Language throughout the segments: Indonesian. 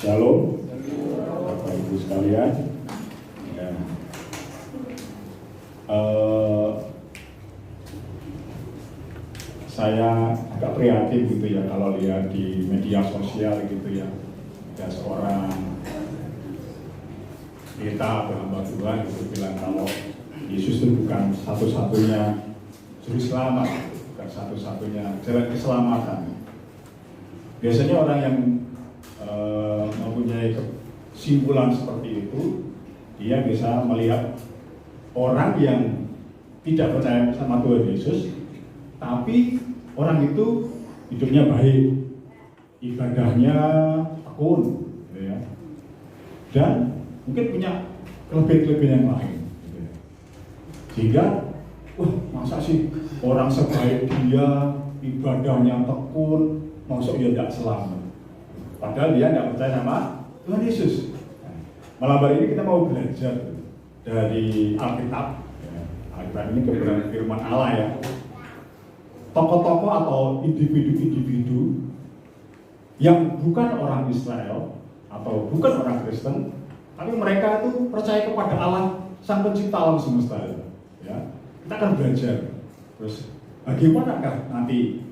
Shalom, Bapak Ibu sekalian. Ya. Saya agak prihatin gitu ya kalau lihat di media sosial gitu ya, ada seorang kita hamba Tuhan itu bilang kalau Yesus itu bukan satu-satunya juru selamat, bukan satu-satunya jalan keselamatan. Biasanya orang yang mempunyai kesimpulan seperti itu, dia bisa melihat orang yang tidak percaya sama Tuhan Yesus, tapi orang itu hidupnya baik, ibadahnya tekun, gitu ya, dan mungkin punya kelebihan-kelebihan yang lain, gitu ya. Sehingga, wah masa sih orang sebaik dia, ibadahnya tekun, maksud dia tidak selamat. Padahal dia tidak percaya sama Tuhan Yesus. Malam hari ini kita mau belajar dari Alkitab. Alkitab ini kebenaran firman Allah ya. Tokoh-tokoh atau individu-individu yang bukan orang Israel atau bukan orang Kristen, tapi mereka itu percaya kepada Allah Sang Pencipta alam semesta. Ya, kita akan belajar. Terus bagaimanakah nanti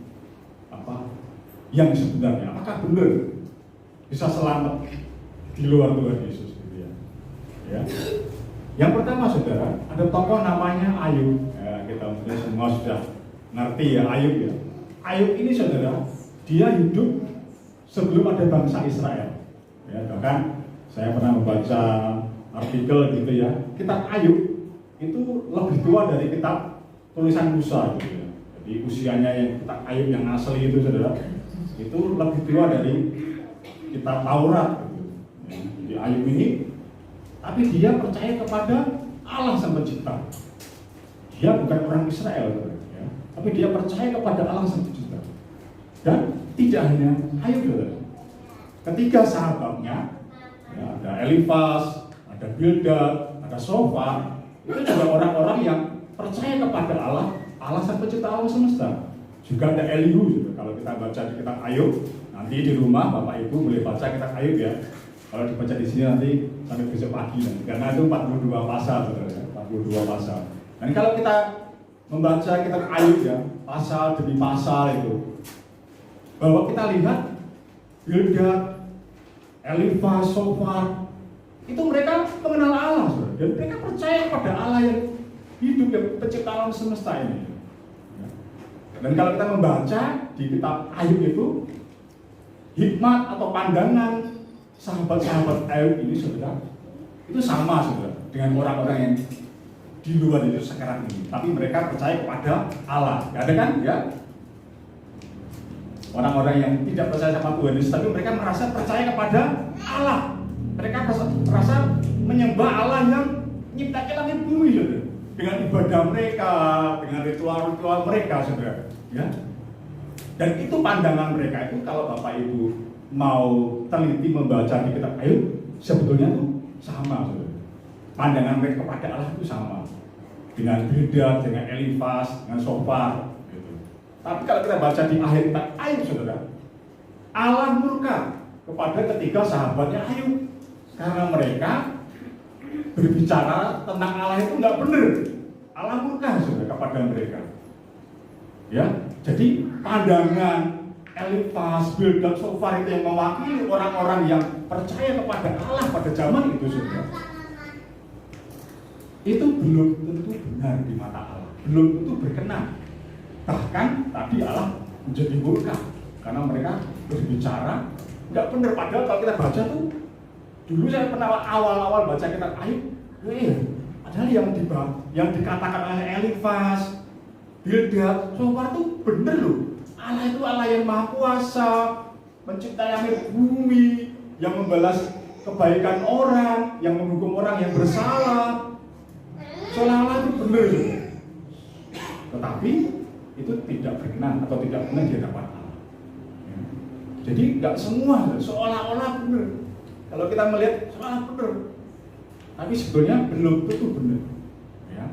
yang sebenarnya? Apakah benar bisa selamat di luar Tuhan Yesus gitu ya. Ya. Yang pertama saudara, ada tokoh namanya Ayub. Ya, kita semua sudah ngerti ya Ayub ya. Ayub ini saudara, dia hidup sebelum ada bangsa Israel. Ya, bahkan saya pernah membaca artikel gitu ya. Kitab Ayub itu lebih tua dari kitab tulisan Musa gitu ya. Jadi usianya yang kitab Ayub yang asli itu saudara, itu lebih tua dari kitab Taurat. Jadi Ayub ini, tapi dia percaya kepada Allah Sang Pencipta. Dia bukan orang Israel, ya, tapi dia percaya kepada Allah Sang Pencipta. Dan tidak hanya Ayub, ketiga sahabatnya, ya, ada Elifas, ada Bildad, ada Sofar, itu juga orang-orang yang percaya kepada Allah Sang Pencipta alam semesta. Juga ada Elihu, juga. Kalau kita baca di kitab Ayub, nanti di rumah Bapak Ibu boleh baca kitab Ayub ya. Kalau dibaca di sini nanti sampai besok pagi nanti. Karena itu 42 pasal, saudara ya, 42 pasal. Dan kalau kita membaca kitab Ayub ya, pasal demi pasal itu, bahwa kita lihat Bildad, Elifas, Sofar, itu mereka mengenal Allah, saudara. Dan mereka percaya kepada Allah yang hidup, yang pencipta alam semesta ini. Dan kalau kita membaca di kitab Ayub itu, hikmat atau pandangan sahabat-sahabat Ayub ini saudara, itu sama saudara dengan orang-orang yang di luar itu sekarang ini. Tapi mereka percaya kepada Allah, ya ada kan? Ya. Orang-orang yang tidak percaya sama Tuhan Yesus, tapi mereka merasa percaya kepada Allah. Mereka merasa menyembah Allah yang menciptakan langit bumi saudara. Dengan ibadah mereka, dengan ritual-ritual mereka, saudara, ya. Dan itu pandangan mereka itu kalau Bapak Ibu mau teliti membaca di kitab Ayub, sebetulnya itu sama, saudara. Pandangan mereka kepada Allah itu sama, dengan Bildad, dengan Elifas, dengan Sofar, gitu. Tapi kalau kita baca di akhir kitab Ayub, saudara, Allah murka kepada ketiga sahabatnya Ayub karena mereka berbicara tentang Allah itu nggak benar. Allah murka saudara kepada mereka. Ya, jadi pandangan Elifas, Bildad, Sofar itu yang mewakili orang-orang yang percaya kepada Allah pada zaman itu saudara. Itu belum tentu benar di mata Allah, belum tentu berkenan. Bahkan tadi Allah menjadi murka karena mereka berbicara nggak benar. Padahal kalau kita baca tuh, dulu saya pernah awal-awal baca kitab Ayub, padahal yang dikatakan oleh Elifas, Bildad, Sofar itu benar loh. Allah itu Allah yang maha kuasa, mencipta langit bumi, yang membalas kebaikan orang, yang menghukum orang yang bersalah. Seolah-olah itu benar loh. Tetapi itu tidak berkenan atau tidak benar di hadapan Allah. Jadi nggak semua seolah-olah benar. Kalau kita melihat seolah benar, tapi sebetulnya belum tentu benar. Ya.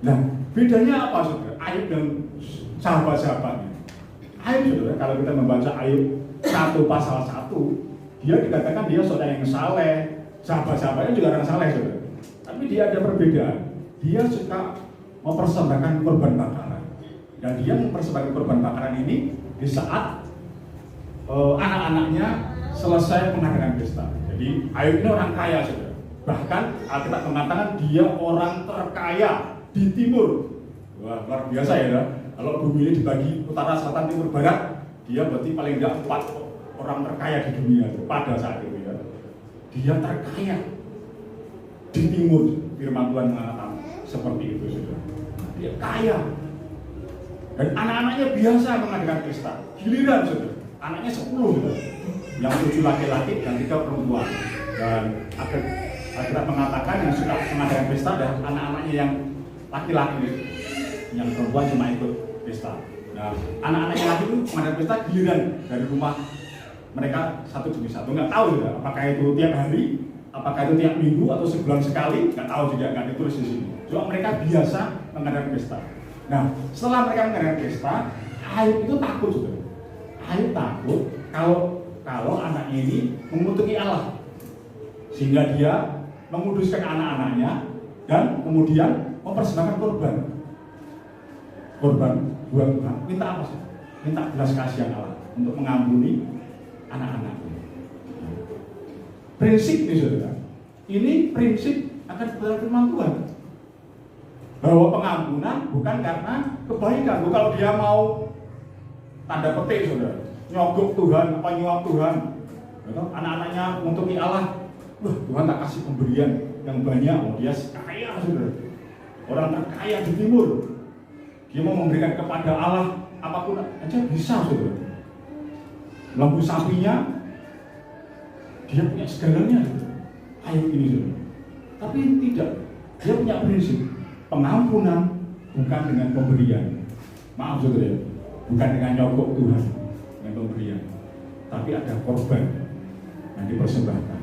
Nah, bedanya apa saudara? Ayub dan sahabat-sahabatnya. Ayub saudara, kalau kita membaca Ayub 1 pasal 1, dia dikatakan dia saudara yang saleh, sahabat-sahabatnya juga orang saleh, saudara. Tapi dia ada perbedaan. Dia suka mempersembahkan korban bakaran. Dan dia mempersembahkan korban bakaran ini di saat anak-anaknya selesai mengadakan pesta. Jadi Ayub ini orang kaya, saudara. Bahkan Alkitab mengatakan dia orang terkaya di timur. Wah, luar biasa ya. Kalau bumi ini dibagi utara, selatan, timur, barat, dia berarti paling enggak 4 orang terkaya di dunia pada saat itu ya. Dia terkaya di timur, firman Tuhan mengatakan seperti itu, saudara. Dia kaya. Dan anak-anaknya biasa mengadakan pesta. Giliran, saudara. Anaknya 10, saudara. Yang 7 laki-laki dan 3 perempuan. Dan Alkitab mengatakan yang suka mengadakan pesta adalah anak-anaknya yang laki-laki. Yang perempuan cuma ikut pesta. Nah, anak-anaknya laki itu mengadakan pesta giliran dari rumah mereka satu demi satu. Nggak tahu juga apakah itu tiap hari, apakah itu tiap minggu atau sebulan sekali, nggak tahu juga, nggak ditulis di sini. Cuma mereka biasa mengadakan pesta. Nah, setelah mereka mengadakan pesta, Ayub itu takut, saudara. Ayub takut kalau anaknya ini mengutuki Allah, sehingga dia menguduskan anak-anaknya dan kemudian mempersembahkan korban buat Tuhan. Minta apa sih? Minta belas kasihan Allah untuk mengampuni anak-anaknya. Prinsip ini, saudara. Ini prinsip akan kebenaran firman Tuhan. Bahwa pengampunan bukan karena kebaikan. Kalau dia mau tanda petik, saudara, nyogok Tuhan, apa nyuap Tuhan, anak-anaknya mengutuki Allah, wah, Tuhan tak kasih pemberian yang banyak. Oh, dia kaya, saudara. Orang terkaya di timur. Dia mau memberikan kepada Allah apapun aja bisa, saudara. Lembu sapinya, dia punya segalanya, saudara. Ayub ini, saudara. Tapi tidak. Dia punya prinsip pengampunan bukan dengan pemberian. Maaf, saudara, bukan dengan nyogok Tuhan dengan pemberian, tapi ada korban yang dipersembahkan.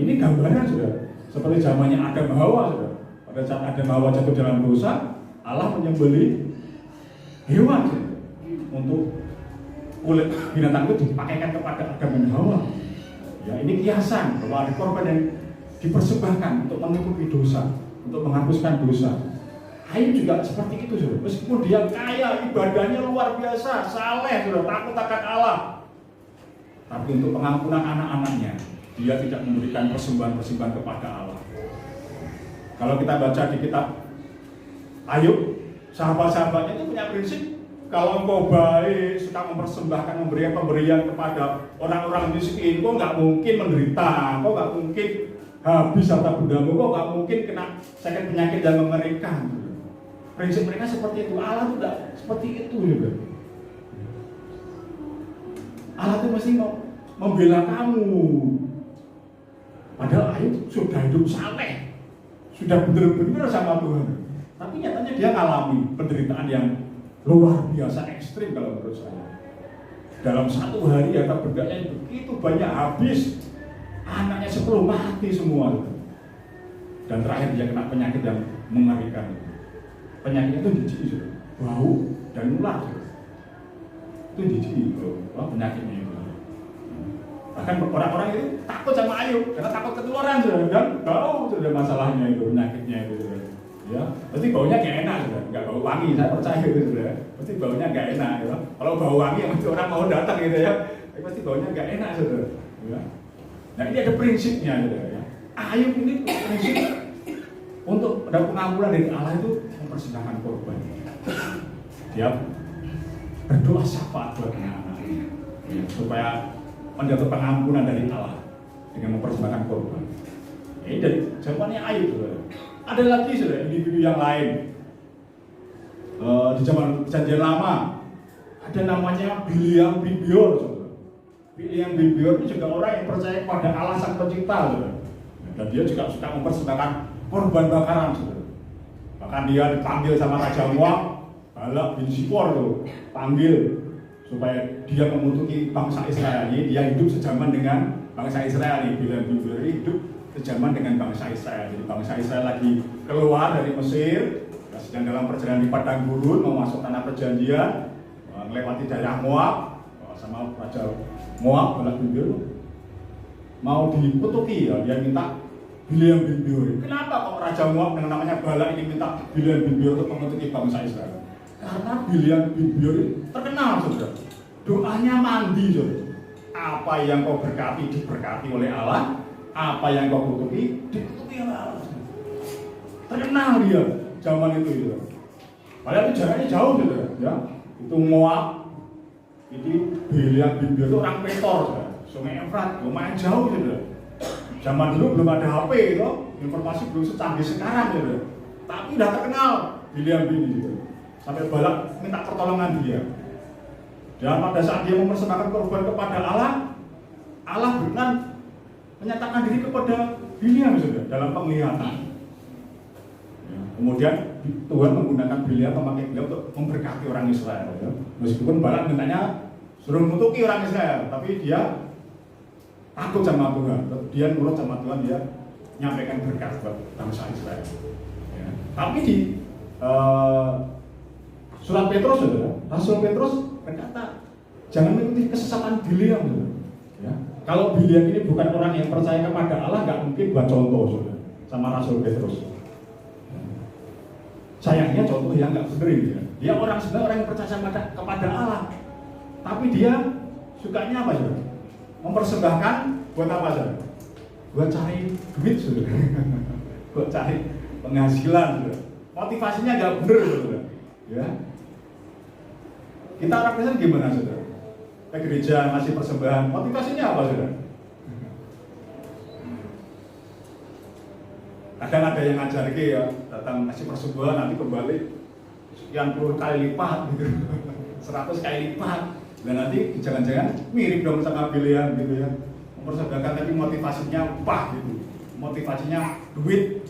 Ini gambaran, saudara, seperti zamannya Adam Hawa, saudara. Pada saat Adam Hawa jatuh dalam dosa, Allah menyembelih hewan, saudara, untuk kulit binatang itu dipakaikan kepada Adam dan Hawa. Ya, ini kiasan bahwa ada korban yang dipersembahkan untuk menutupi dosa, untuk menghapuskan dosa. Ayub juga seperti itu, saudara. Meskipun dia kaya, ibadahnya luar biasa, saleh, saudara, takut akan Allah, tapi untuk pengampunan anak-anaknya, dia tidak memberikan persembahan-persembahan kepada Allah. Kalau kita baca di kitab Ayub, sahabat-sahabatnya itu punya prinsip, kalau engkau baik, suka mempersembahkan, memberikan pemberian kepada orang-orang miskin, kau nggak mungkin menderita, kau nggak mungkin habis harta bendamu, kau nggak mungkin kena sakit penyakit yang mengerikan. Prinsip mereka seperti itu. Allah itu tidak seperti itu juga. Allah itu mesti mau membela kamu. Padahal Ayub sudah hidup saleh, sudah benar-benar sama Tuhan. Tapi nyatanya dia mengalami penderitaan yang luar biasa ekstrim kalau menurut saya. Dalam satu hari harta bendanya begitu banyak habis, anaknya 10 mati semua. Dan terakhir dia kena penyakit yang mengerikan. Penyakitnya itu jijik, bau dan nular. Itu jijik, penyakitnya itu. Bahkan orang-orang itu takut sama Ayub karena takut ketularan, dan bau sudah masalahnya itu, penyakitnya itu. Ya, pasti baunya gak enak, nggak bau wangi, saya percaya itu, sudah. Pasti baunya gak enak, ya. Kalau bau wangi yang orang mau datang gitu ya, pasti baunya gak enak, saudara. Ya. Nah, ini ada prinsipnya, saudara. Ya. Ayub ini prinsip untuk ada pengampunan dari Allah itu mempersembahkan korban. Dia berdoa syafaat buat anak-anaknya, ya, supaya mendapat pengampunan dari Allah dengan mempersembahkan korban. Ini dari zamannya Ayub, saudara. Ada lagi, saudara, individu yang lain. Di zaman Perjanjian Lama ada namanya Bileam bin Beor, saudara. Bileam bin Beor ini juga orang yang percaya pada Allah Sang Pencipta, saudara. Dan dia juga suka mempersembahkan korban bakaran, saudara. Bahkan dia dipanggil sama Raja Moab, Balak bin Sipor tuh, panggil supaya dia mengutuki bangsa Israel. Dia hidup sejaman dengan bangsa Israel. Bileam bin Beor hidup sejaman dengan bangsa Israel. Jadi bangsa Israel lagi keluar dari Mesir, sedang dalam perjalanan di padang gurun mau masuk tanah perjanjian, melewati daerah Moab, sama Raja Moab, Balak bin Beor. mau dikutuki ya, dia minta Bileam bin Beor. Kenapa kok Raja Moab yang namanya Balak ini minta Bileam bin Beor untuk mengutuki bangsa Israel? Karena Bileam bin Beor terkenal, saudara. Doanya mandi, saudara. Apa yang kau berkati diberkati oleh Allah, apa yang kau kutuki dikutuki oleh Allah. Terkenal dia zaman itu, saudara. Padahal itu jaraknya jauh, saudara. Ya, itu Moab, ini Bileam bin Beor itu orang Petor, saudara. Sungai Efrat, lumayan jauh, saudara. Zaman dulu belum ada HP itu, informasi belum secanggih sekarang gitu. Tapi udah terkenal Bileam bin gitu. Sampai Balak minta pertolongan dia. Dan pada saat dia mempersembahkan korban kepada Allah, Allah benar menyatakan diri kepada Bileam sudah dalam penglihatan. Ya, kemudian Tuhan menggunakan Bileam, memakai Bileam untuk memberkati orang Israel. Ya. Meskipun Balak mintanya suruh mengutuki orang Israel, tapi dia takut sama Tuhan, dia nurut sama Tuhan, dia nyampaikan berkat buat bangsa Israel. Ya. Tapi di surat Petrus, saudara, Rasul Petrus berkata, jangan mengikuti kesesatan Bileam. Ya. Kalau Bileam ini bukan orang yang percaya kepada Allah, nggak mungkin buat contoh, saudara, sama Rasul Petrus. Ya. Sayangnya contoh yang nggak benar ya. Dia sebenarnya orang yang percaya kepada Allah, tapi dia sukanya apa, saudara? Mempersembahkan buat apa, saudara? Buat cari duit, saudara. Buat cari penghasilan, saudara. Motivasinya nggak benar, saudara. Ya. Kita orang Kristen gimana, saudara? Ke gereja ngasih persembahan, motivasinya apa, saudara? Kadang ada yang ngajar ya, datang kasih persembahan nanti kembali sekian puluh kali lipat, gitu. 100 kali lipat. Dan nanti jangan-jangan mirip dong sama Bileam gitu ya, mempersembahkan tapi motivasinya upah gitu, motivasinya duit.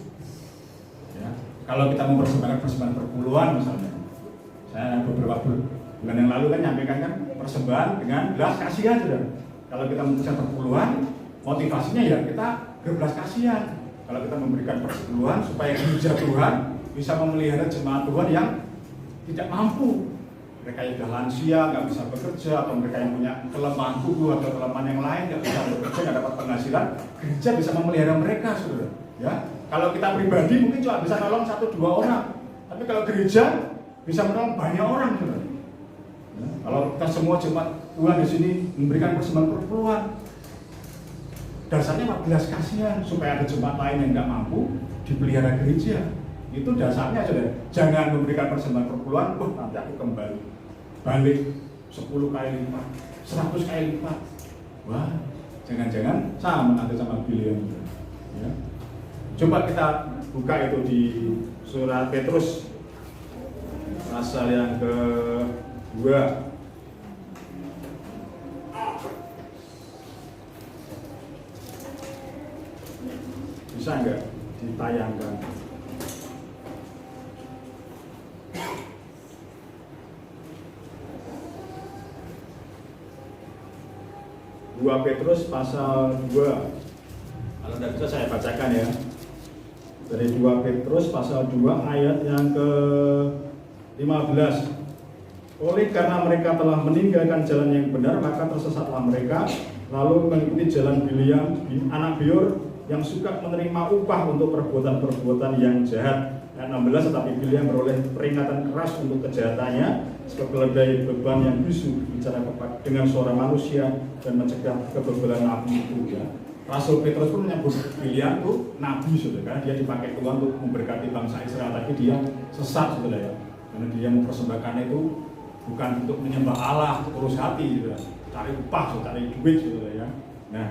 Ya. Kalau kita mempersembahkan persembahan perpuluhan misalnya, saya beberapa bulan yang lalu kan nyampaikan kan persembahan dengan belas kasihan, saudara. Kalau kita mempersembahkan perpuluhan, motivasinya ya kita berbelas kasihan. Kalau kita memberikan perpuluhan supaya gereja Tuhan bisa memelihara jemaat Tuhan yang tidak mampu. Mereka yang sudah lansia, nggak bisa bekerja, atau mereka yang punya kelemahan tubuh atau kelemahan yang lain, nggak bisa bekerja, nggak dapat penghasilan, gereja bisa memelihara mereka, saudara. Ya, kalau kita pribadi mungkin cuma bisa nolong 1-2 orang, tapi kalau gereja bisa menolong banyak orang, saudara. Ya, kalau kita semua jemaat Tuhan di sini memberikan persembahan perpuluhan, dasarnya 14 kasihan supaya ada jemaat lain yang nggak mampu dipelihara gereja. Itu dasarnya, saudara. Jangan memberikan persembahan perpuluhan, nanti aku kembali balik 10 kali lipat, 100 kali lipat. Wah, jangan-jangan sama nanti sama Bileam. Ya. Coba kita buka itu di surat Petrus pasal yang ke-2. Bisa nggak ditayangkan? 2 Petrus pasal 2. Kalau tidak bisa saya bacakan ya. Dari 2 Petrus pasal 2 ayat yang ke-15. Oleh karena mereka telah meninggalkan jalan yang benar, maka tersesatlah mereka, lalu mengikuti jalan Bileam anak Beor yang suka menerima upah untuk perbuatan-perbuatan yang jahat. Ayat 16, tetapi Bileam beroleh peringatan keras untuk kejahatannya, sebab keledai beban yang bisu bicara dengan suara manusia dan mencegah kebebalan nabi itu. Ya. Rasul Petrus pun menyebut Bileam itu nabi, saudara, karena dia dipakai Tuhan untuk memberkati bangsa Israel, tapi dia sesat, saudara, ya. Karena dia mempersembahkan itu bukan untuk menyembah Allah, terus hati, saudara. Cari upah, saudara, cari duit, saudara, ya. Nah,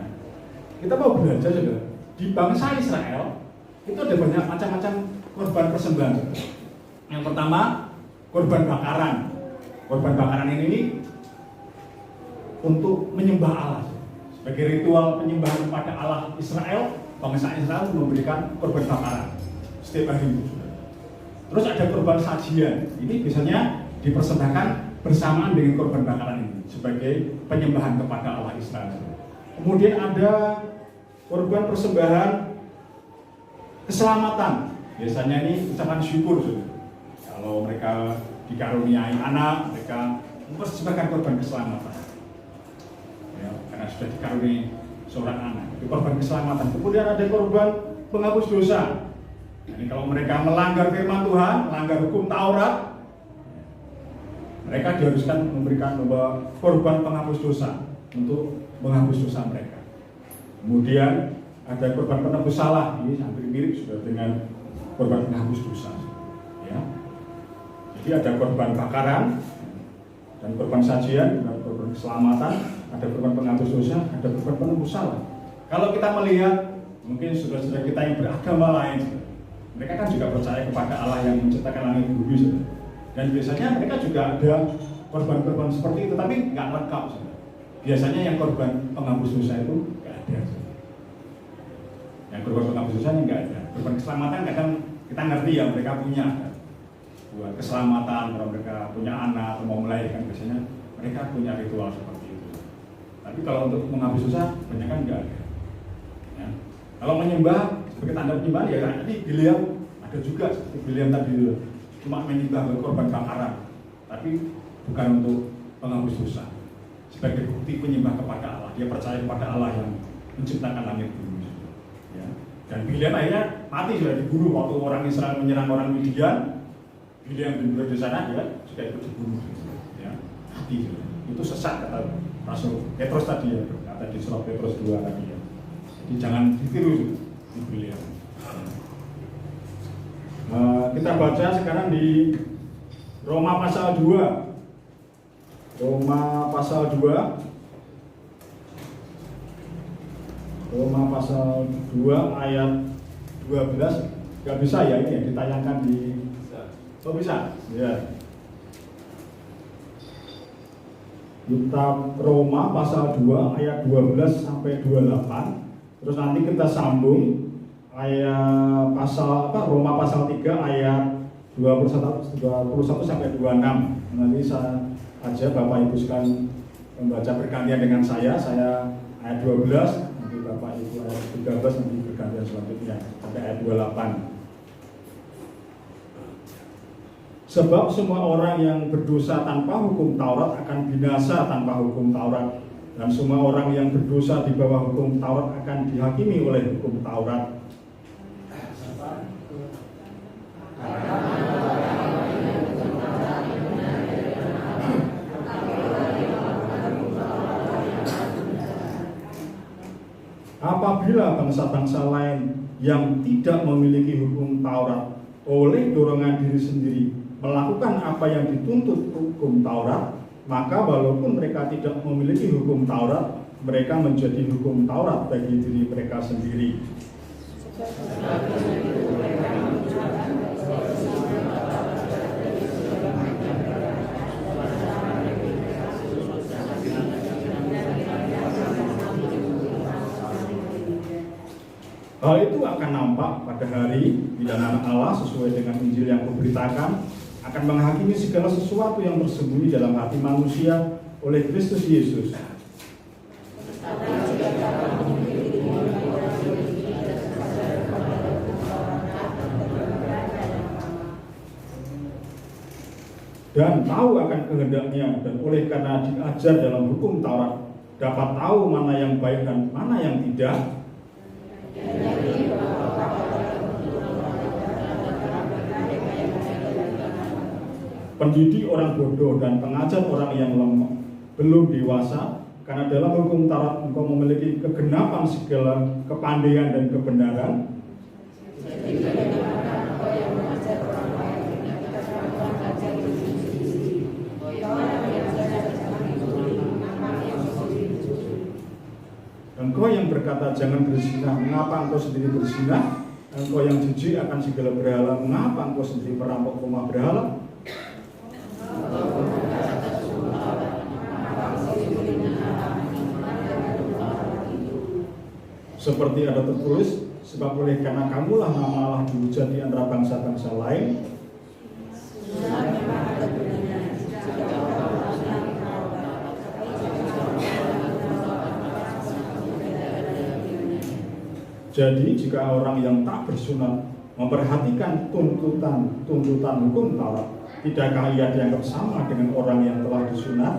kita mau belajar, saudara, di bangsa Israel itu ada banyak macam-macam korban persembahan, saudara. Yang pertama, korban bakaran. Korban bakaran ini untuk menyembah Allah. Sebagai ritual penyembahan kepada Allah Israel, bangsa Israel memberikan korban bakaran setiap hari. Terus ada korban sajian. Ini biasanya dipersembahkan bersamaan dengan korban bakaran ini sebagai penyembahan kepada Allah Israel. Kemudian ada korban persembahan keselamatan. Biasanya ini ucapan syukur, saudara. Kalau mereka dikaruniai anak, mereka mempersembahkan korban keselamatan. Ya, karena sudah dikaruniai seorang anak, itu korban keselamatan. Kemudian ada korban penghapus dosa. Jadi kalau mereka melanggar firman Tuhan, melanggar hukum Taurat, mereka diharuskan memberikan korban penghapus dosa untuk menghapus dosa mereka. Kemudian ada korban penebus salah, ini hampir mirip sudah dengan korban penghapus dosa. Ya. Jadi ada korban bakaran dan korban sajian, ada korban keselamatan, ada korban penghapus dosa, ada korban penebus salah. Kalau kita melihat mungkin saudara-saudara kita yang beragama lain, mereka kan juga percaya kepada Allah yang menciptakan langit bumi, dan biasanya mereka juga ada korban-korban seperti itu, tapi nggak lengkap. Biasanya yang korban penghapus dosa itu nggak ada. Yang korban penghapus dosa nggak ada. Korban keselamatan kadang kita ngerti ya, mereka punya buat keselamatan, kalau mereka punya anak atau mau melahirkan, biasanya mereka punya ritual seperti itu. Tapi kalau untuk menghapus dosa, banyak kan nggak ada. Ya. Kalau menyembah sebagai tanda penyembahan ya tadi Biliam ada juga seperti Biliam tadi dulu, cuma menyembah korban bakaran, tapi bukan untuk penghapus dosa. Sebagai bukti penyembah kepada Allah, dia percaya kepada Allah yang menciptakan langit bumi. Ya. Dan Biliam akhirnya mati, sudah dibunuh waktu orang Israel menyerang orang Midian. Biliam bin Beroya di sana dia juga ikut dibunuh. Ya. Mati sudah. Itu sesat kata Rasul Petrus tadi ya, kata di surat Petrus 2 tadi ya. Jadi jangan ditiru di Biliam. Kita baca sekarang di Roma pasal 2. Roma pasal 2. Roma pasal 2 ayat 12. Gak bisa ya ini ya ditayangkan di. Oh bisa? Ya. Kitab Roma pasal 2 ayat 12 sampai 28. Terus nanti kita sambung ayat pasal Roma pasal 3 ayat 21 sampai 26. Nanti saya aja Bapak Ibu sekalian membaca bergantian dengan saya ayat 12, nanti Bapak Ibu ayat 13, nanti bergantian selanjutnya sampai ayat 28. Sebab semua orang yang berdosa tanpa hukum Taurat akan binasa tanpa hukum Taurat, dan semua orang yang berdosa di bawah hukum Taurat akan dihakimi oleh hukum Taurat. Apabila bangsa-bangsa lain yang tidak memiliki hukum Taurat oleh dorongan diri sendiri melakukan apa yang dituntut hukum Taurat, maka walaupun mereka tidak memiliki hukum Taurat, mereka menjadi hukum Taurat bagi diri mereka sendiri. Hal itu akan nampak pada hari bila anak Allah sesuai dengan Injil yang kuberitakan akan menghakimi segala sesuatu yang tersembunyi dalam hati manusia oleh Kristus Yesus. Dan tahu akan kehendaknya, dan oleh karena diajar dalam hukum Taurat dapat tahu mana yang baik dan mana yang tidak. Pendidik orang bodoh dan pengajar orang yang lemah, belum dewasa, karena dalam hukum Taurat engkau memiliki kegenapan segala kepandaian dan kebenaran. Engkau yang berkata jangan berzina, mengapa engkau sendiri berzina? Engkau yang jijik akan segala berhala, mengapa engkau sendiri merampok rumah berhala? Seperti ada tertulis, sebab oleh karena kamulah nama Allah dihujat di antara bangsa-bangsa lain. Jadi jika orang yang tak bersunat memperhatikan tuntutan hukum Taurat, tidakkah ia dianggap sama dengan orang yang telah disunat?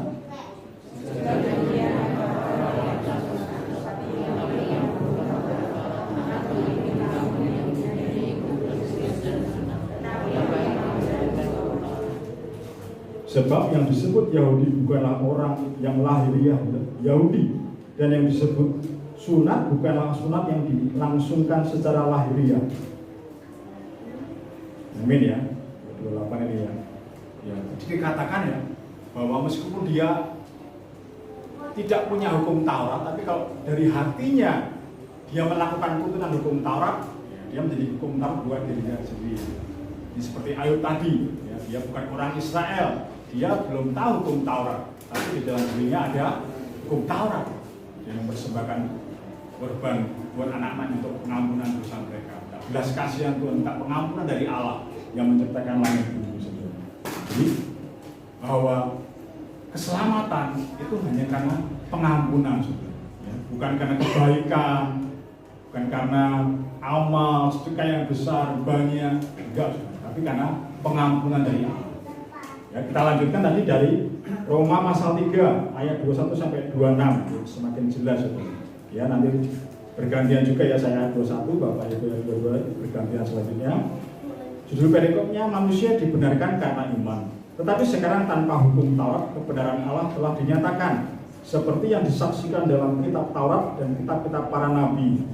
Sebab yang disebut Yahudi bukanlah orang yang lahiriah Yahudi, dan yang disebut sunat bukanlah sunat yang dilangsungkan secara lahiriah. Amin ya. 28 ini ya. Ya, jadi dikatakan ya bahwa meskipun dia tidak punya hukum Taurat, tapi kalau dari hatinya dia melakukan tuntunan hukum Taurat, ya, dia menjadi hukum Taurat buat dirinya sendiri. Ini seperti Ayub tadi, ya, dia bukan orang Israel, dia belum tahu hukum Taurat, tapi di dalam dirinya ada hukum Taurat. Dia mempersembahkan korban buat anak-anak untuk pengampunan dosa mereka. Belas kasihan Tuhan, minta pengampunan dari Allah yang menciptakan langit bumi. Jadi bahwa keselamatan itu hanya karena pengampunan, ya. Bukan karena kebaikan, bukan karena amal sedekah yang besar banyak, enggak, tapi karena pengampunan dari Allah. Ya, kita lanjutkan tadi dari Roma pasal 3 ayat 21 sampai 26, semakin jelas. Ya, nanti bergantian juga ya, saya ayat 21, Bapak Ibu yang kedua bergantian selanjutnya. Judul perikopnya, manusia dibenarkan karena iman. Tetapi sekarang tanpa hukum Taurat, kebenaran Allah telah dinyatakan, seperti yang disaksikan dalam kitab Taurat dan kitab-kitab para nabi.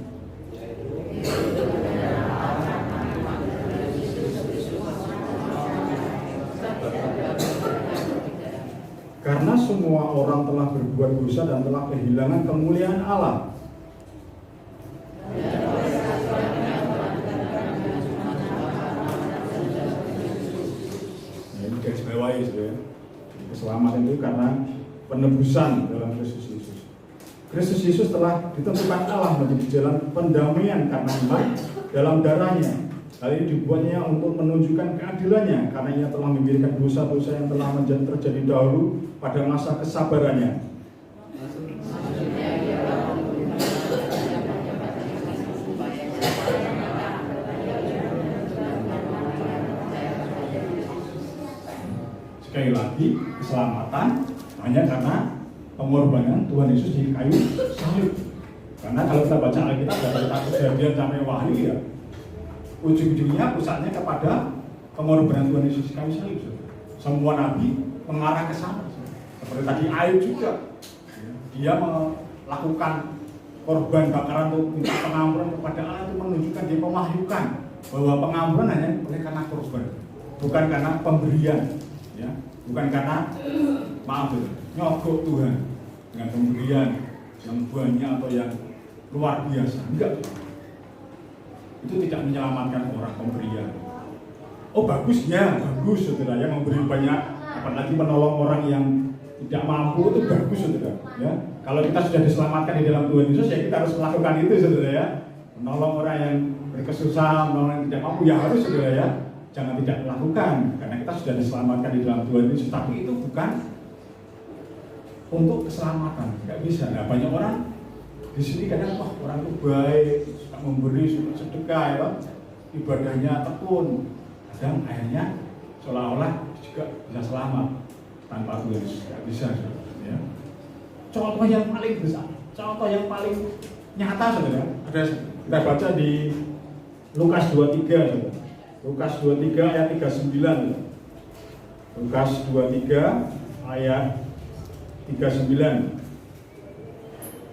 Karena semua orang telah berbuat dosa dan telah kehilangan kemuliaan Allah. Keselamatan itu karena penebusan dalam Kristus Yesus. Kristus Yesus telah ditentukan Allah menjadi jalan pendamaian karena iman dalam darahnya. Hal ini dibuatnya untuk menunjukkan keadilannya, karena ia telah membiarkan dosa-dosa yang telah terjadi dahulu pada masa kesabarannya. Sekali lagi, keselamatan hanya karena pengorbanan Tuhan Yesus di kayu salib. Karena kalau kita baca Alkitab dari Kejadian sampai Wahyu ya, ujung-ujungnya pusatnya kepada pengorbanan Tuhan Yesus di kayu salib. Semua nabi mengarah ke sana. Seperti tadi Ayub juga, dia melakukan korban bakaran untuk minta pengampunan kepada Allah, itu menunjukkan, dia memahyukan bahwa pengampunan hanya oleh karena korban, bukan karena pemberian. Ya, bukan karena nyogok Tuhan dengan pemberian yang banyak atau yang luar biasa, enggak. Itu tidak menyelamatkan orang pemberian. Oh bagus ya, bagus saudara, yang memberi banyak, apalagi menolong orang yang tidak mampu, itu bagus saudara. Ya, kalau kita sudah diselamatkan di dalam Tuhan Yesus, ya kita harus melakukan itu saudara ya. Menolong orang yang berkesusahan, menolong yang tidak mampu, ya harus saudara ya. Jangan tidak melakukan, karena kita sudah diselamatkan di dalam Tuhan Yesus. Tapi itu bukan untuk keselamatan, nggak bisa. Nah, banyak orang di sini kadang, wah orang itu baik, suka memberi, suka sedekah, ya, ibadahnya tekun. Kadang akhirnya seolah-olah juga bisa selamat tanpa Tuhan Yesus, nggak bisa. Ya. Contoh yang paling besar, contoh yang paling nyata, saudara, ada kita baca di Lukas 23, saudara. Lukas 23 ayat 39. Lukas 23 ayat 39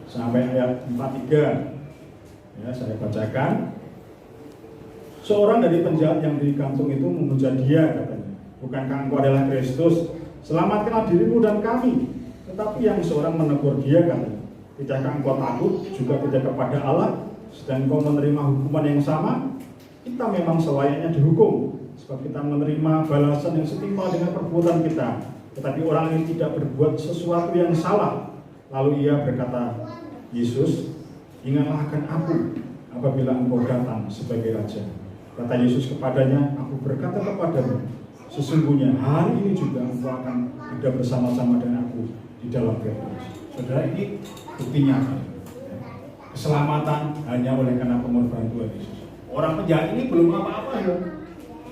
sampai ayat 43. Ya, saya bacakan. Seorang dari penjahat yang digantung itu memuja dia, katanya, bukankah engkau adalah Kristus? Selamatkanlah dirimu dan kami. Tetapi yang seorang menegur dia, katanya, tidakkah engkau takut juga tidak kepada Allah, sedang engkau menerima hukuman yang sama? Kita memang selayaknya dihukum, sebab kita menerima balasan yang setimpal dengan perbuatan kita. Tetapi orang ini tidak berbuat sesuatu yang salah. Lalu ia berkata, Yesus, ingatlah akan aku apabila engkau datang sebagai Raja. Kata Yesus kepadanya, aku berkata kepadamu, sesungguhnya hari ini juga engkau akan ada bersama-sama dengan aku di dalam Firdaus. Saudara, ini bukti nyata. Keselamatan hanya oleh karena pengorbanan Tuhan Yesus. Orang penjahat ini belum apa-apa ya,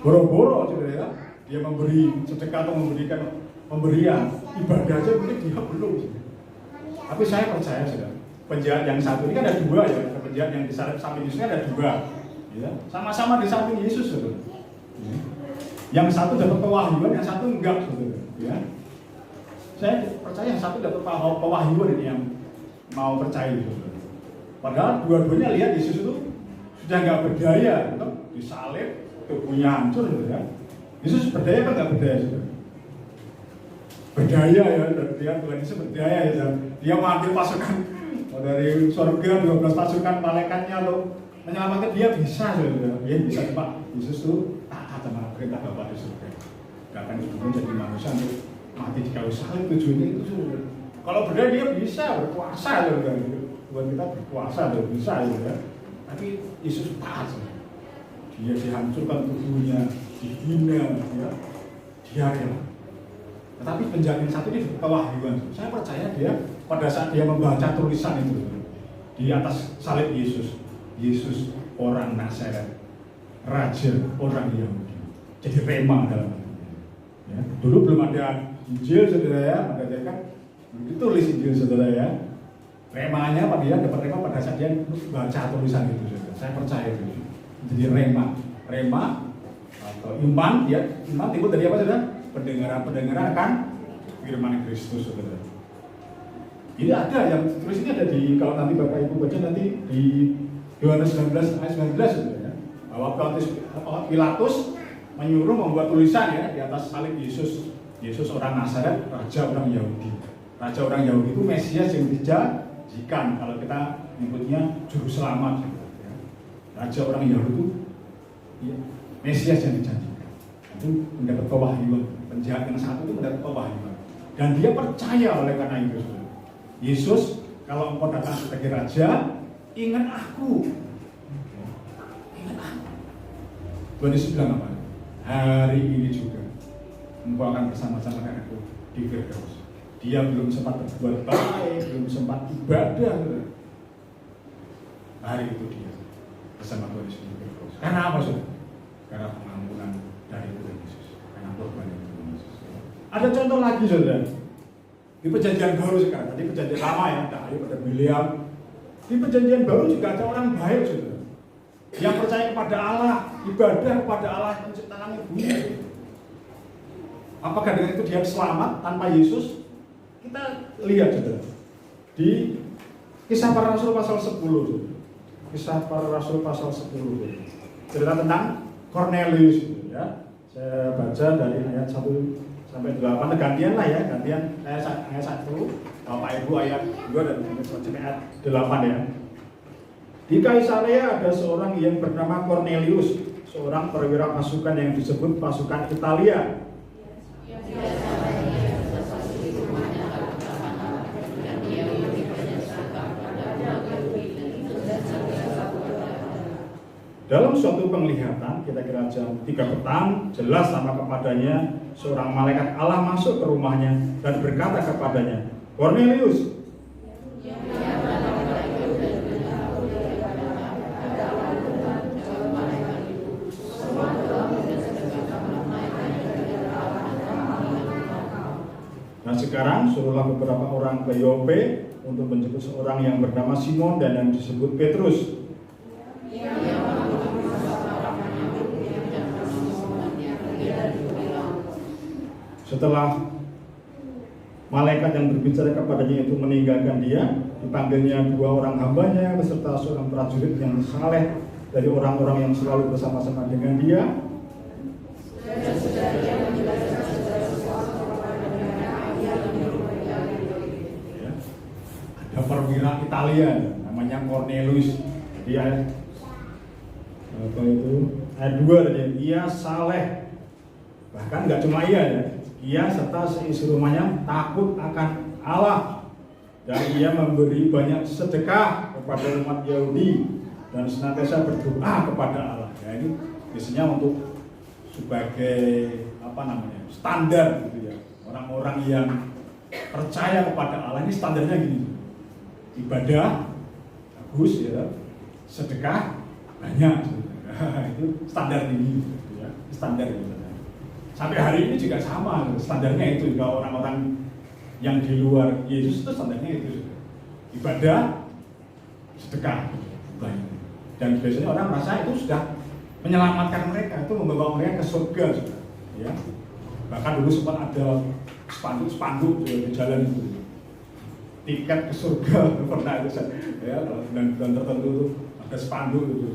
boro-boro saudara ya. Dia memberi sedekah atau memberikan pemberian ibadah aja mungkin dia belum. Tapi saya percaya saudara, penjahat yang satu ini kan ada dua ya, penjahat yang di samping Yesus ada dua, ya. Sama-sama di samping Yesus saudara. Yang satu dapat pewahyuan, yang satu enggak, saudara. Ya. Saya percaya yang satu dapat pewahyuan ini yang mau percaya, saudara. Padahal dua-duanya lihat Yesus itu sudah nggak berdaya, gitu. Disalib, tubuhnya hancur, saudara. Yesus berdaya apa nggak berdaya, saudara? Berdaya ya, dia Tuhan Yesus berdaya ya, saudara. Dia mengambil pasukan dari surga 12 pasukan malaikatnya loh. Menyelamatkan dia bisa, saudara. Dia bisa, Pak. Yesus itu taat sama perintah Bapa di surga. Bahkan sebelum jadi manusia untuk mati di kayu salib, tujuannya itu, saudara. Kalau berdaya dia bisa berkuasa, saudara. Tuhan kita berkuasa, saudara. Bisa, saudara. Tapi Yesus taat, saudara. Dia dihancurkan tubuhnya, dihina, ya. Dia rela. Tetapi penjahat yang satu ini pewahyuan. Saya percaya dia pada saat dia membaca tulisan itu di atas salib Yesus, Yesus orang Nazaret, Raja orang Yahudi. Jadi rema dalam ya. Dulu belum ada Injil, saudara ya, maka dia kan ditulis Injil, saudara ya. Remanya apa dia dapat rema pada saat dia baca tulisan itu, saudara. Saya percaya itu. Jadi rema atau iman, ya iman timbul dari apa, saudara? Pendengaran akan firman Kristus, saudara. Ini ada yang tulis ini ada di, kalau nanti Bapak Ibu baca nanti di Yohanes 19 ayat 19, saudara ya. Bahwa Pilatus menyuruh membuat tulisan ya di atas salib Yesus, Yesus orang Nazaret, Raja orang Yahudi. Raja orang Yahudi itu Mesias yang dijanjikan, kalau kita menyebutnya juru selamat, saudara ya. Raja orang Yahudi itu ya, Mesias yang dijanjikan. Itu mendapat pewahyuan. Penjahat yang satu itu mendapat pewahyuan. Dan dia percaya oleh karena itu, saudara. Yesus, kalau engkau datang sebagai raja, ingat aku. Ingat aku. Tuhan Yesus bilang apa? Hari ini juga engkau akan bersama-sama dengan aku di Firdaus. Dia belum sempat berbuat baik, belum sempat ibadah. Hari itu dia bersama Tuhan Yesus di Firdaus. Karena apa, saudara? Karena pengampunan dari Tuhan Yesus. Karena korban dari Tuhan Yesus. Ada contoh lagi, saudara. Di perjanjian baru sekarang, tadi perjanjian lama ya, Dayu pada Biliam. Di perjanjian baru juga ada orang baik, saudara, yang percaya kepada Allah, ibadah kepada Allah yang menciptakan bumi. Apakah dengan itu dia selamat tanpa Yesus? Kita lihat, saudara, di Kisah Para Rasul pasal 10, saudara. Kisah Para Rasul pasal 10, saudara. Cerita tentang Cornelius, ya. Saya baca dari ayat 1 sampai 8, gantian lah ya, gantian ayat 1, Bapak Ibu ayat 2 dan sampai ayat 8 ya. Di Kaisarea ada seorang yang bernama Cornelius, seorang perwira pasukan yang disebut pasukan Italia. Dalam suatu penglihatan, kita kira jam 3 petang, jelas sama kepadanya seorang malaikat Allah masuk ke rumahnya dan berkata kepadanya, Cornelius. Nah sekarang suruhlah beberapa orang ke Yope untuk menjemput seorang yang bernama Simon dan yang disebut Petrus. Setelah malaikat yang berbicara kepadanya itu meninggalkan dia, dipanggilnya 2 orang hambanya beserta seorang prajurit yang saleh dari orang-orang yang selalu bersama-sama dengan dia. Ya, ada perwira Italia namanya Cornelius. Dia apa itu? Ayat 2 tadi, ia saleh. Bahkan nggak cuma ia serta seisi rumahnya takut akan Allah, dan ia memberi banyak sedekah kepada umat Yahudi dan senantiasa berdoa kepada Allah. Ya, ini biasanya untuk sebagai standar gitu ya. Orang-orang yang percaya kepada Allah ini standarnya gini. Ibadah bagus ya, sedekah banyak. Itu standar ini gitu ya. Standar itu. Sampai hari ini juga sama, standarnya itu juga orang-orang yang di luar Yesus itu standarnya itu ibadah, sedekah, banyak. Dan biasanya orang merasa itu sudah menyelamatkan mereka, itu membawa mereka ke surga. ya. Bahkan dulu sempat ada spanduk di jalan itu, tiket ke surga pernah itu, ya, dan tertentu itu ada spanduk itu,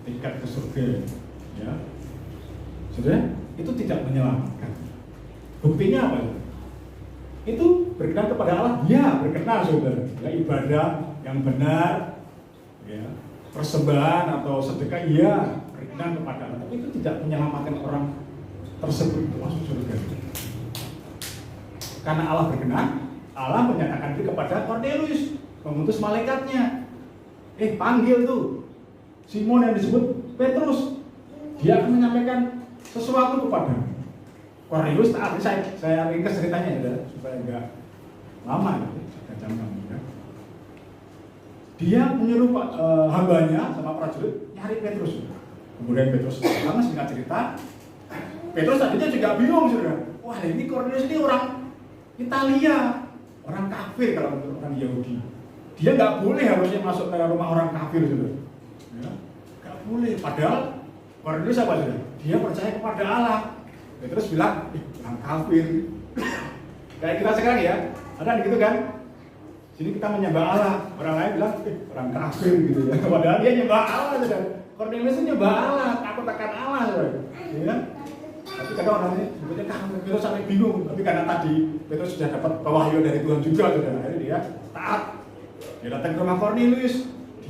tiket ke surga, ya. Saudara, itu tidak menyelamatkan. Buktinya apa? Itu berkenan kepada Allah, ya berkenan saudara. Ya, ibadah yang benar, ya, persembahan atau sedekah, ya berkenan kepada Allah. Tapi itu tidak menyelamatkan orang tersebut itu masuk surga. Karena Allah berkenan, Allah menyatakan itu kepada Cornelius, mengutus malaikatnya. Panggil tuh Simon yang disebut Petrus. Dia akan menyampaikan sesuatu kepada Cornelius. Saya ringkas ceritanya ya, supaya enggak lama ya, jam ya. Dia menyuruh hambanya sama prajurit nyari Petrus. Kemudian Petrus datang, singkat cerita, Petrus tadinya juga bingung saudara. Wah, ini Cornelius ini orang Italia, orang kafir kalau untuk orang Yahudi. Dia nggak boleh harusnya masuk ke rumah orang kafir saudara. Ya, nggak boleh. Padahal Cornelius apa saudara? Dia percaya kepada Allah. Petrus bilang, orang kafir. Kayak kita sekarang ya, ada gitu kan? Sini kita menyembah Allah, orang lain bilang, orang kafir gitu ya. Padahal dia nyembah Allah saudara. Cornelius itu nyembah Allah, takut akan Allah saudara. Ya. Tapi kadang orang ini sebutnya Petrus sampai bingung. Tapi karena tadi Petrus sudah dapat wahyu dari Tuhan juga, saudara. Akhirnya dia taat. Dia datang ke rumah Cornelius.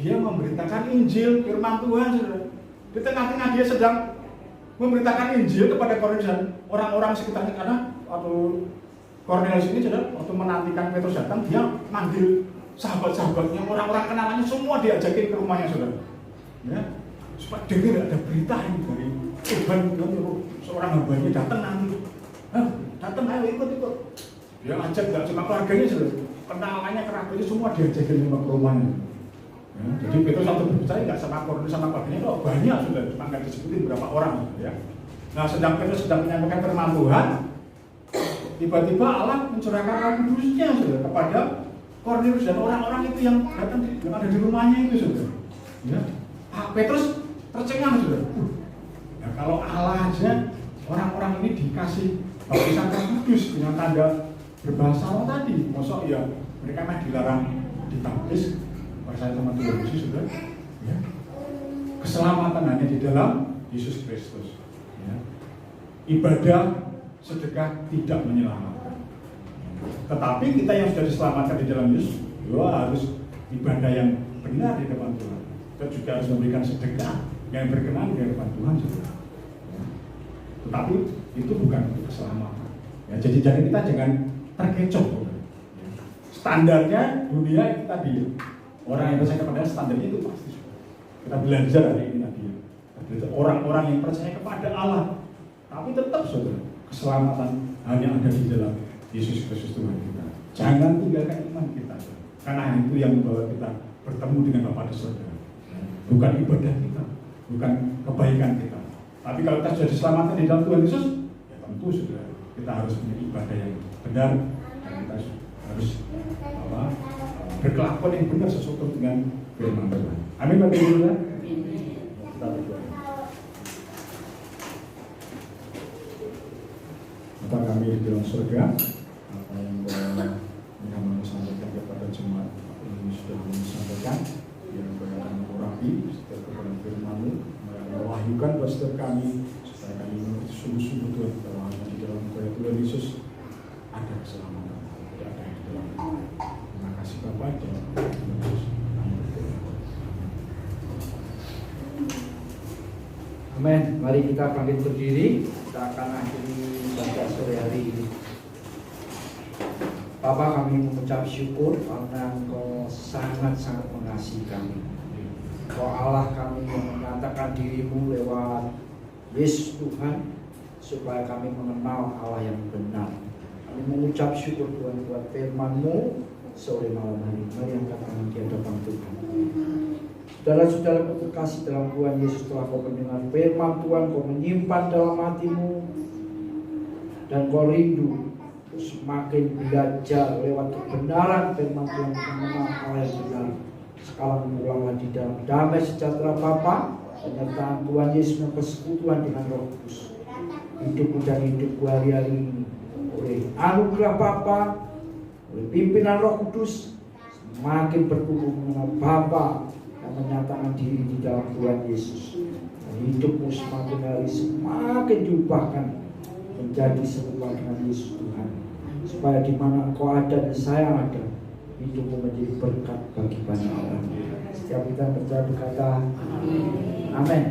Dia memberitakan Injil, firman Tuhan, saudara. Di tengah-tengah dia sedang memberitakan Injil kepada Cornelius dan orang-orang sekitarnya. Karena waktu Cornelius ini, saudara, waktu menantikan Petrus datang, dia manggil sahabat-sahabatnya, orang-orang kenalannya, semua diajakin ke rumahnya, saudara. Ya, supaya dengar ada berita ini dari Tuhan, seorang hambanya datang nanti, datang ayo ikut. Dia ajak nggak cuma keluarganya saudara, kenalannya kerabatnya semua diajakin ke rumahnya. Ya, jadi Petrus waktu berbicara nggak sama Cornelius sama keluarganya, kok banyak sudah, cuma nggak disebutin berapa orang, ya. Nah, sedang Petrus sedang menyampaikan firman Tuhan, tiba-tiba Allah mencurahkan Roh Kudusnya saudara kepada Cornelius dan orang-orang itu yang datang yang ada di rumahnya itu saudara. Ya, Petrus tercengang saudara. Ya, kalau Allah aja orang-orang ini dikasih baptisan Roh Kudus dengan tanda berbahasa roh tadi, masa ya mereka mah dilarang dibaptis percaya sama Tuhan Yesus saudara. Ya. Keselamatan hanya di dalam Yesus Kristus. Ya. Ibadah sedekah tidak menyelamatkan. Tetapi kita yang sudah diselamatkan di dalam Yesus, harus ibadah yang benar di depan Tuhan. Kita juga harus memberikan sedekah yang berkenan di hadapan Tuhan saudara. Ya. Tetapi itu bukan untuk keselamatan. Ya, jadi kita jangan terkecoh. Ya. Standarnya dunia itu tadi. Orang yang percaya kepada standarnya itu pasti. Kita belajar hari ini tadi. Orang-orang yang percaya kepada Allah, tapi tetap saudara, keselamatan hanya ada di dalam Yesus Kristus Tuhan kita. Jangan tinggalkan iman kita, karena itu yang membawa kita bertemu dengan Bapa di surga. Bukan ibadah kita, bukan kebaikan kita. Tapi kalau kita sudah diselamatkan di dalam Tuhan Yesus, ya tentu sudah kita harus punya ibadah yang benar dan kita harus berkelakuan yang benar sesuai dengan firman Tuhan. Amin Bapak Ibu. Kita berdoa. Bapa kami di dalam surga, apa yang kami sampaikan kepada jemaat ini sudah kami sampaikan, yang akan mengurapi setiap kebenaran firman-Mu, mewahyukan buat setiap kami supaya kami mengerti sungguh-sungguh Tuhan bahwa hanya di dalam Tuhan Yesus ada keselamatan, tidak ada di dalam Tuhan. Terima kasih Bapak, dalam Tuhan Yesus. Amin. Mari kita bangkit berdiri. Kita akan akhiri pada sore hari ini. Bapa, kami mengucap syukur karena Engkau sangat-sangat mengasihi kami. Engkau Allah kami yang menyatakan diri-Mu lewat Yesus Tuhan, supaya kami mengenal Allah yang benar. Kami mengucap syukur Tuhan buat firman-Mu sore malam hari. Mari angkat tangan di hadapan Tuhan. Saudara-saudara terkasih dalam Tuhan Yesus, telah kau mendengar firman Tuhan, kau menyimpan dalam hatimu, dan kau rindu untuk semakin belajar lewat kebenaran firman Tuhan, mengenal Allah yang benar. Sekarang mulailah di dalam damai sejahtera Bapa, penyertaan Tuhan Yesus dan persekutuan dengan Roh Kudus. hidupku dan hidupku hari-hari ini. Oleh anugerah Bapa, oleh pimpinan Roh Kudus, semakin bertumbuh mengenal Bapa yang menyatakan diri di dalam Tuhan Yesus. Dan hidupmu semakin hari semakin diubahkan menjadi serupa dengan Yesus Tuhan. Supaya di mana engkau ada dan saya ada, hidupmu menjadi berkat bagi banyak orang. Setiap kita berdoa berkata, amin.